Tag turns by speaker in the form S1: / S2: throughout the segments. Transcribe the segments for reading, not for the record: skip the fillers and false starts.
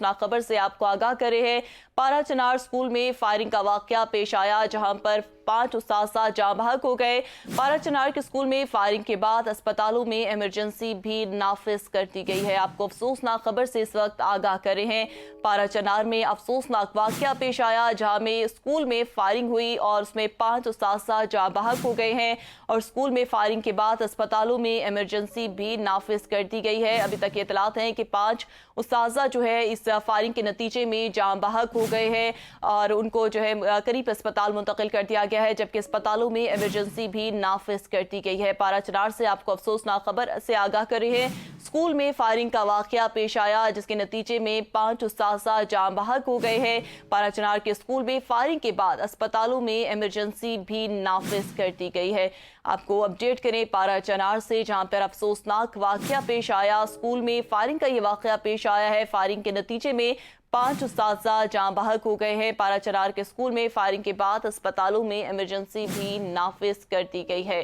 S1: अफसोसनाक खबर से आपको आगाह कर रहे हैं। पारा चनार स्कूल में फायरिंग का वाकया पेश आया, जहां पर 5 उस्ताज़ा जाँ बहक हो गए। पारा चनार के स्कूल में फायरिंग के बाद अस्पतालों में इमरजेंसी भी नाफिज कर दी गई है। आपको अफसोसनाक खबर से इस वक्त आगाह कर रहे हैं। पारा चनार में अफसोसनाक वाकया पेश आया, जहां में स्कूल में फायरिंग हुई और उसमें 5 उस्ताज़ा जाँ बहक हो गए हैं और स्कूल में फायरिंग के बाद अस्पतालों में इमरजेंसी भी नाफिज कर दी गई है। अभी तक इतलात हैं कि 5 उस्ताज़ा जो है इस फायरिंग के नतीजे में जाँ बहक हो गए हैं और उनको जो है करीब अस्पताल मुंतकिल कर दिया गया है, जबकि अस्पतालों में इमरजेंसी भी नाफिज कर दी गई है। पारा चनार से आपको अफसोसनाक खबर से आगाह कर रहे हैं। स्कूल में फायरिंग का वाकया पेश आया, जिसके नतीजे में 5 उस्ताज़ा जाँ बहक हो गए हैं। पारा चनार के स्कूल में फायरिंग के बाद अस्पतालों में इमरजेंसी भी नाफिज कर दी गई है। आपको अपडेट करें पारा चनार से, जहां पर अफसोसनाक वाकया पेश आया। स्कूल में फायरिंग का ये वाकया पेश आया है। फायरिंग के नतीजे में 5 उस्ताज़ा जाँ बहक हो गए हैं। पारा चनार के स्कूल में फायरिंग के बाद अस्पतालों में इमरजेंसी भी नाफिज कर दी गई है।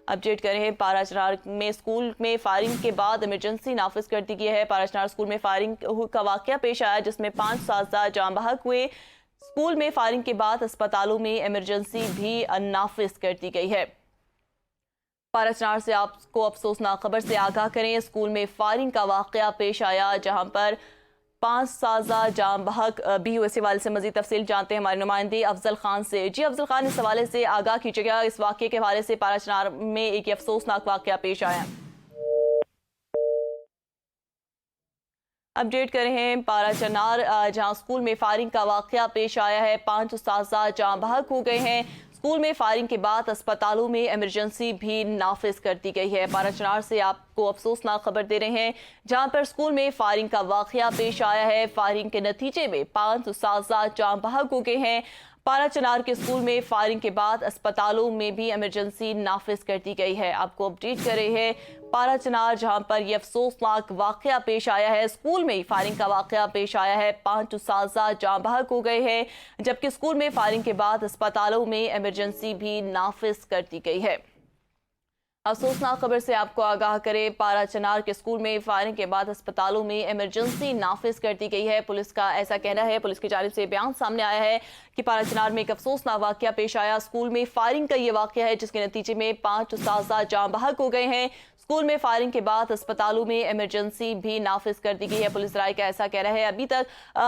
S1: अपडेट कर रहे हैं पारा चनार में स्कूल में फायरिंग के बाद इमरजेंसी नाफिज कर दी गई है। पारा चनार स्कूल में फायरिंग का वाकया पेश आया, जिसमें 5 उस्ताज़ा जाँ बहक हुए। स्कूल में फायरिंग के बाद अस्पतालों में इमरजेंसी भी नाफिज कर दी गई है। पारा चनार से आपको अफसोसनाक खबर से आगाह करें। स्कूल में फायरिंग का वाकया पेश आया, जहां पर 5 उस्ताज़ा जाँ बहक भी हुए। इस हवाले से मज़ीद तफसील जानते हैं हमारे नुमाइंदे अफजल खान से। जी अफजल खान, इस हवाले से आगाह कीजिएगा। इस वाक़े के हवाले से पारा चनार में एक अफसोसनाक वाकया पेश आया। अपडेट कर रहे हैं पारा चनार, जहां स्कूल में फायरिंग का वाकया पेश आया है। 5 उस्ताज़ा जाँ बहक हो गए हैं। स्कूल में फायरिंग के बाद अस्पतालों में इमरजेंसी भी नाफिज कर दी गई है। पारा चनार से आपको अफसोसनाक खबर दे रहे हैं, जहां पर स्कूल में फायरिंग का वाकया पेश आया है। फायरिंग के नतीजे में 5 उस्ताज़ा जाँ बहक हो गए हैं। पारा चनार के स्कूल में फायरिंग के बाद अस्पतालों में भी इमरजेंसी नाफिज कर दी गई है। आपको अपडेट कर रहे हैं पारा चनार, जहां पर यह अफसोसनाक वाकया पेश आया है। स्कूल में फायरिंग का वाकया पेश आया है। 5 उस्ताज़ा जाँ बहक हो गए हैं, जबकि स्कूल में फायरिंग के बाद अस्पतालों में इमरजेंसी भी नाफिज कर दी गई है। अफसोसनाक खबर से आपको आगाह करें, पारा चनार के स्कूल में फायरिंग के बाद अस्पतालों में इमरजेंसी नाफिज कर दी गई है। पुलिस का ऐसा कहना है, पुलिस की जानिब से बयान सामने आया है कि पारा चनार में एक अफसोसनाक वाकया पेश आया। स्कूल में फायरिंग का ये वाकया है, जिसके नतीजे में 5 उस्ताज़ा जाँ बहक हो गए हैं। स्कूल में फायरिंग के बाद अस्पतालों में इमरजेंसी भी नाफिज कर दी गई है। पुलिस राय का ऐसा कह रहा है, अभी तक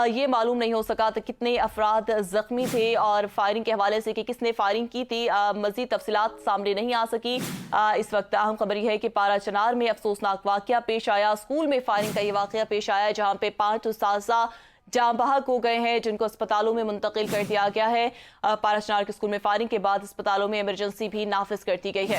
S1: ये मालूम नहीं हो सका तो कितने अफराद जख्मी थे और फायरिंग के हवाले से कि किसने फायरिंग की थी, मजीद तफसीलात सामने नहीं आ सकी। इस वक्त अहम खबर यह है कि पारा चनार में अफसोसनाक वाकया पेश आया। स्कूल में फायरिंग का ये वाकया पेश आया, जहाँ पे 5 उस्ताज़ा जाँ बहक हो गए हैं, जिनको अस्पतालों में मुंतकिल कर दिया गया है। पारा चनार के स्कूल में फायरिंग के बाद अस्पतालों में इमरजेंसी भी नाफिज कर दी गई है।